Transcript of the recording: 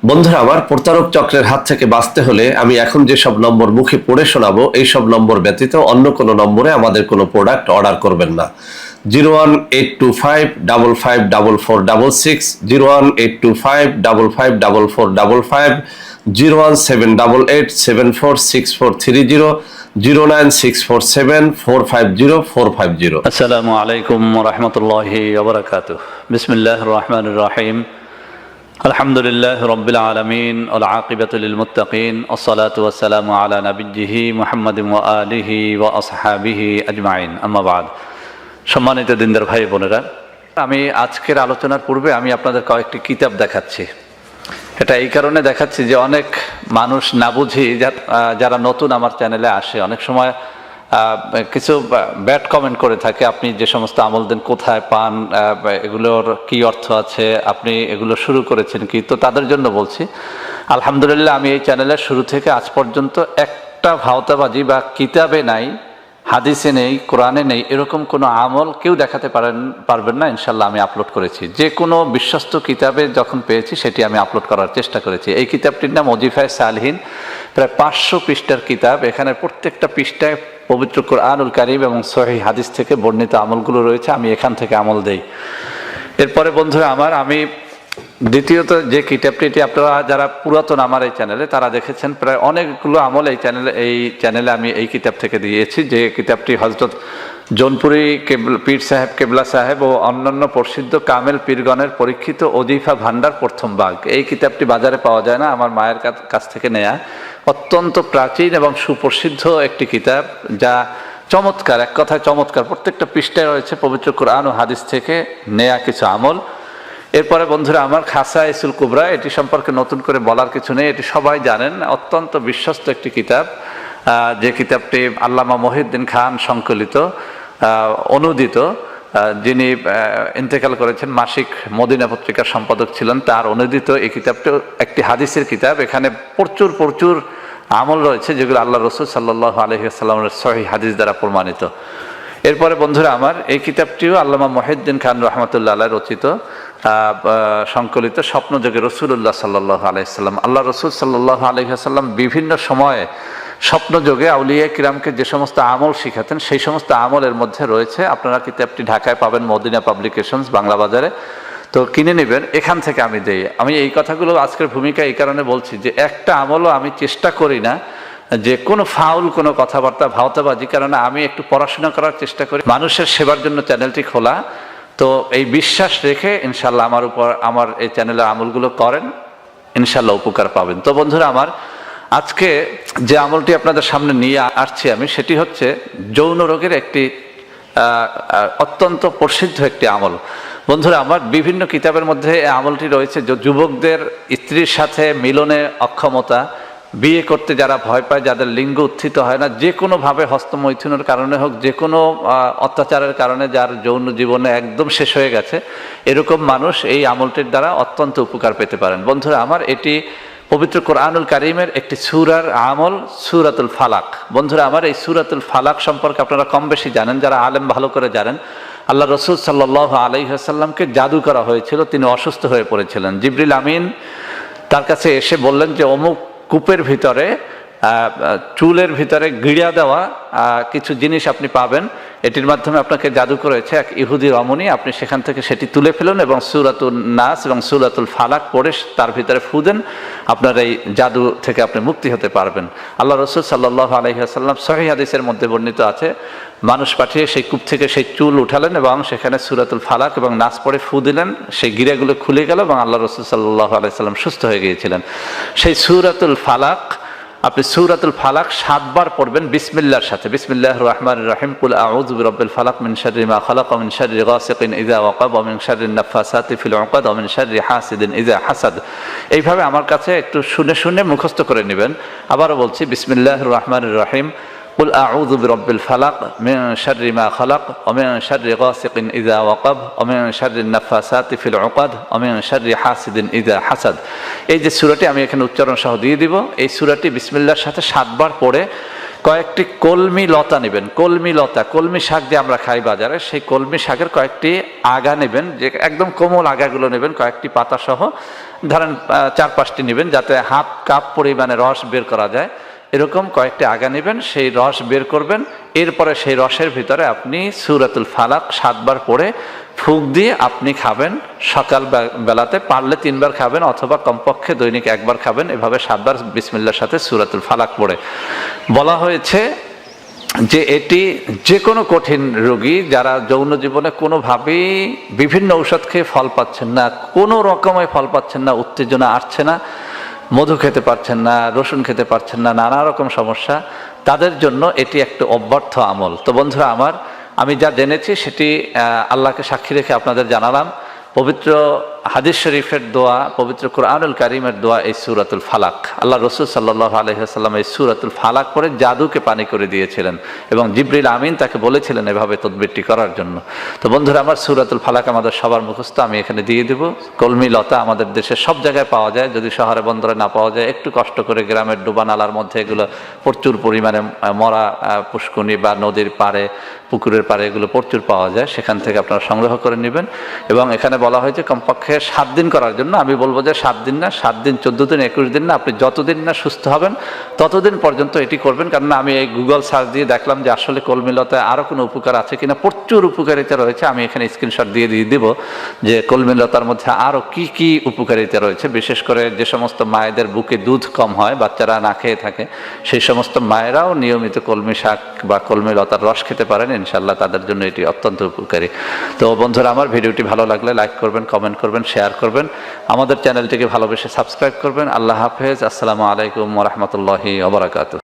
বন্ধুরা আমার, প্রতারক চক্রের হাত থেকে বাঁচতে হলে আমি এখন যেসব নম্বর মুখে পড়ে শোনাবো এই সব নম্বর ব্যতীত অন্য কোনো নম্বরে আমাদের কোনো প্রোডাক্ট অর্ডার করবেন না। 01825554466, 01825554455, 01788746430, 09647450450। আসসালামু আলাইকুম রহমতুল্লাহি ওবরাকাতুহ। বিসমিল্লাহির রহমানির রহিম। আলহামদুলিল্লাহ রব্বিল আলামিন ওয়াল আকিবাতু লিল মুত্তাকিন ওয়াসসালাতু ওয়াসসালামু আলা নাবিয়্যিহি মুহাম্মাদিন ওয়া আলিহি ওয়া আসহাবিহি আজমাইন, আম্মা বাদ। সম্মানিত দিনদার ভাই বোনেরা, আমি আজকের আলোচনার পূর্বে আমি আপনাদের কয়েকটি কিতাব দেখাচ্ছি। এটা এই কারণে দেখাচ্ছি যে অনেক মানুষ না বুঝি যারা নতুন আমার চ্যানেলে আসে অনেক সময় কিছু ব্যাড কমেন্ট করে থাকে, আপনি যে সমস্ত আমল দেন কোথায় পান, এগুলোর কি অর্থ আছে, আপনি এগুলো শুরু করেছেন কি। তো তাদের জন্য বলছি, আলহামদুলিল্লাহ আমি এই চ্যানেলের শুরু থেকে আজ পর্যন্ত একটা ভাওতাবাজি বা কিতাবে নাই, হাদিসে নেই, কোরআনে নেই, এরকম কোনো আমল কেউ দেখাতে পারবেন না। ইনশাল্লাহ আমি আপলোড করেছি, যে কোনো বিশ্বস্ত কিতাবে যখন পেয়েছি সেটি আমি আপলোড করার চেষ্টা করেছি। এই কিতাবটির নাম ওজিফায়ে সালিহিন, প্রায় 500 পৃষ্ঠার কিতাব। এখানে প্রত্যেকটা পৃষ্ঠায় পবিত্র কুরআনুল কারীম এবং সহিহ হাদিস থেকে বর্ণিত আমলগুলো রয়েছে। আমি এখান থেকে আমল দেই। এরপরে বন্ধুরা আমার, আমি দ্বিতীয়ত যে কিতাবটি, এটি আপনারা যারা পুরাতন আমার এই চ্যানেলে তারা দেখেছেন, প্রায় অনেকগুলো আমল এই চ্যানেলে আমি এই কিতাব থেকে দিয়েছি। যে কিতাবটি হযরত জৌনপুরি পীর সাহেব কেবলা সাহেব ও অন্যান্য প্রসিদ্ধ কামেল পীরগণের পরীক্ষিত ওজিফা ভান্ডার প্রথম ভাগ। এই কিতাবটি বাজারে পাওয়া যায় না, আমার মায়ের কাছ থেকে নেয়া। অত্যন্ত প্রাচীন এবং সুপ্রসিদ্ধ একটি কিতাব, যা চমৎকার, এক কথায় চমৎকার। প্রত্যেকটা পৃষ্ঠায় রয়েছে পবিত্র কুরআন ও হাদিস থেকে নেয়া কিছু আমল। এরপরে বন্ধুরা আমার, খাসায়েসুল কুবরা, এটি সম্পর্কে নতুন করে বলার কিছু নেই, এটি সবাই জানেন। অত্যন্ত বিশ্বস্ত একটি কিতাব, যে কিতাবটি আল্লামা মহিউদ্দিন খান সংকলিত, অনুদিত। যিনি ইন্তেকাল করেছেন, মাসিক মদিনা পত্রিকার সম্পাদক ছিলেন, তার অনুদিত এই কিতাবটি একটি হাদিসের কিতাব। এখানে প্রচুর প্রচুর আমল রয়েছে যেগুলো আল্লাহ রসুল সাল্লাল্লাহু আলাইহি ওয়াসাল্লামের সহিহ হাদিস দ্বারা প্রমাণিত। এরপরে বন্ধুরা আমার, এই কিতাবটিও আল্লামা মহিউদ্দিন খান রহমতুল্লাহ আলাইহি রচিত, সংকলিত স্বপ্নযোগে রসুল্লাহ সাল্লাল্লাহু আলাইহি ওয়াসাল্লাম। আল্লাহ রসুল সাল্লাল্লাহু আলাইহি ওয়াসাল্লাম বিভিন্ন সময়ে স্বপ্নযোগে আউলিয়া কিরামকে যে সমস্ত আমল শিখাতেন, সেই সমস্ত আমলের মধ্যে রয়েছে। আপনারা কিতাবটি ঢাকায় পাবেন, মদিনা পাবলিকেশনস, বাংলা বাজারে। তো কিনে নেবেন, এখান থেকে আমি দেই। আমি এই কথাগুলো আজকের ভূমিকা এই কারণে বলছি যে একটা আমলও আমি চেষ্টা করি না যে কোনো ফাউল কোনো কথাবার্তা, ভাওতাবাজি, কারণ আমি একটু পড়াশোনা করার চেষ্টা করি, মানুষের সেবার জন্য চ্যানেলটি খোলা। তো এই বিশ্বাস রেখে ইনশাল্লাহ আমার এই চ্যানেলের আমলগুলো করেন, ইনশাল্লাহ উপকার পাবেন। তো বন্ধুরা আমার, আজকে যে আমলটি আপনাদের সামনে নিয়ে আসছি আমি, সেটি হচ্ছে যৌন রোগের একটি অত্যন্ত প্রসিদ্ধ একটি আমল। বন্ধুরা আমার, বিভিন্ন কিতাবের মধ্যে এই আমলটি রয়েছে। যুবকদের স্ত্রীর সাথে মিলনে অক্ষমতা, বিয়ে করতে যারা ভয় পায়, যাদের লিঙ্গ উত্থিত হয় না, যে কোনোভাবে হস্তমৈথুনের কারণে হোক, যে কোনো অত্যাচারের কারণে যার যৌন জীবনে একদম শেষ হয়ে গেছে, এরকম মানুষ এই আমলটির দ্বারা অত্যন্ত উপকার পেতে পারেন। বন্ধুরা আমার, এটি পবিত্র কোরআনুল কারীমের একটি সূরার আমল, সূরাতুল ফালাক। বন্ধুরা আমার, এই সূরাতুল ফালাক সম্পর্কে আপনারা কম বেশি জানেন, যারা আলেম ভালো করে জানেন। আল্লাহ রসুল সাল্লাল্লাহু আলাইহি ওয়াসাল্লামকে জাদু করা হয়েছিল, তিনি অসুস্থ হয়ে পড়েছিলেন। জিবরিল আমিন তার কাছে এসে বললেন যে অমুক কূপের ভিতরে, চুলের ভিতরে গিড়া দেওয়া কিছু জিনিস আপনি পাবেন, এটির মাধ্যমে আপনাকে জাদু করেছে এক ইহুদি রমণী, আপনি সেখান থেকে সেটি তুলে ফেলুন এবং সূরাতুন নাস এবং সূরাতুল ফালাক পড়ে তার ভিতরে ফু দেন, আপনার এই জাদু থেকে আপনি মুক্তি হতে পারবেন। আল্লাহ রসুল সাল্লাল্লাহু আলাইহি ওয়াসাল্লাম সহিহ হাদিসের মধ্যে বর্ণিত আছে, মানুষ পাঠিয়ে সেই কূপ থেকে সেই চুল উঠালেন এবং সেখানে সূরাতুল ফালাক এবং নাস পড়ে ফু দিলেন, সেই গিরাগুলো খুলে গেল এবং আল্লাহ রসুল সাল্লাল্লাহু আলাইহি ওয়াসাল্লাম সুস্থ হয়ে গিয়েছিলেন। সেই সূরাতুল ফালাক, আপনি সূরাতুল ফালাক 7 বার পড়বেন বিসমিল্লাহর সাথে। বিসমিল্লাহির রহমানির রহিম। কুল আউযু বিরাব্বিল ফালাক মিন শাররি মা খালাক ওয়া মিন শাররি গাসিকিন ইযা ওয়াকাব ওয়া মিন শাররিন নাফাসাতি ফিল উকাদ ওয়া মিন শাররি হাসিদিন ইযা হাসাদ। এইভাবে আমার কাছে একটু শুনে শুনে মুখস্থ করে নেবেন। আবারও বলছি, বিসমিল্লাহির রহমানির রহিম। কুল আউযু বিরাব্বিল ফালাক মিন শাররি মা খালাক ওয়া মিন শাররি গাসিকিন ইযা ওয়াকাব ওয়া মিন শাররিন নাফাসাতি ফিল উকাদ ওয়া মিন শাররি হাসিদিন ইযা হাসাদ। এই যে সূরাটি আমি এখানে উচ্চারণ সহ দিয়ে দিব, এই সূরাটি বিসমিল্লাহর সাথে 7 বার পড়ে কয়েকটি কলমি লতা নেবেন। কলমি লতা, কলমি শাক যে আমরা খাই বাজারে, সেই কলমি শাকের কয়েকটি আগা নেবেন, যে একদম কোমল আগাগুলো নেবেন, কয়েকটি পাতা সহ ধরেন 4-5টি নেবেন, যাতে হাফ কাপ পরিমাণে রস বের করা যায়, এরকম কয়েকটি আগা নেবেন, সেই রস বের করবেন। এরপরে সেই রসের ভিতরে আপনি সূরাতুল ফালাক 7 বার পড়ে ফুঁক দিয়ে আপনি খাবেন। সকাল বেলাতে পারলে 3 বার খাবেন, অথবা কমপক্ষে দৈনিক 1 বার খাবেন। এভাবে 7 বার বিসমিল্লাহর সাথে সূরাতুল ফালাক পড়ে। বলা হয়েছে যে এটি যে কোনো কঠিন রোগী যারা যৌন জীবনে কোনোভাবেই বিভিন্ন ঔষধ খেয়ে ফল পাচ্ছেন না, কোনো রকমের ফল পাচ্ছেন না, উত্তেজনা আসছে না, মধু খেতে পারছেন না, রসুন খেতে পারছেন না, নানা রকম সমস্যা, তাদের জন্য এটি একটা অব্যর্থ আমল। তো বন্ধুরা আমার, আমি যা জেনেছি সেটি আল্লাহকে সাক্ষী রেখে আপনাদের জানালাম। পবিত্র হাদিস শরীফের দোয়া, পবিত্র কুরআনুল কারীমের দোয়া এই সূরাতুল ফালাক। আল্লাহ রাসূল সাল্লাল্লাহু আলাইহি ওয়াসাল্লাম এই সূরাতুল ফালাক পড়ে জাদুকে পানি করে দিয়েছিলেন, এবং জিবরিল আমিন তাকে বলেছিলেন এভাবে তদবিরটি করার জন্য। তো বন্ধুরা আমার, সূরাতুল ফালাক আমাদের সবার মুখস্থ, আমি এখানে দিয়ে দেব। কলমি লতা আমাদের দেশে সব জায়গায় পাওয়া যায়, যদি শহরে বন্দরে না পাওয়া যায় একটু কষ্ট করে গ্রামের ডোবা নালার মধ্যে এগুলো প্রচুর পরিমাণে মরা পুষ্কুনি বা নদীর পাড়ে, পুকুরের পাড়ে এগুলো প্রচুর পাওয়া যায়, সেখান থেকে আপনারা সংগ্রহ করে নেবেন। এবং এখানে বলা হয়েছে কমপক্ষে 7 দিন করার জন্য। আমি বলবো যে 7 দিন না, 7 দিন, 14 দিন, 21 দিন না, আপনি যতদিন না সুস্থ হবেন ততদিন পর্যন্ত এটি করবেন। কারণ আমি এই গুগল সার্চ দিয়ে দেখলাম যে আসলে কলমি লতায় আরও কোনো উপকার আছে কিনা, প্রচুর উপকারিতা রয়েছে। আমি এখানে স্ক্রিনশট দিয়ে দেব যে কলমি লতার মধ্যে আরও কি কি উপকারিতা রয়েছে। বিশেষ করে যে সমস্ত মায়েদের বুকে দুধ কম হয়, বাচ্চারা না খেয়ে থাকে, সেই সমস্ত মায়েরাও নিয়মিত কলমি শাক বা কলমি লতার রস খেতে পারেন, ইনশাল্লাহ তাদের জন্য এটি অত্যন্ত উপকারী। তো বন্ধুরা আমার, ভিডিওটি ভালো লাগলে লাইক করবেন, কমেন্ট করবেন, শেয়ার করবেন, আমাদের চ্যানেলটিকে ভালোবেসে সাবস্ক্রাইব করবেন। আল্লাহ হাফেজ। আসসালামু আলাইকুম ওয়া রাহমাতুল্লাহি ওয়া বারাকাতুহু।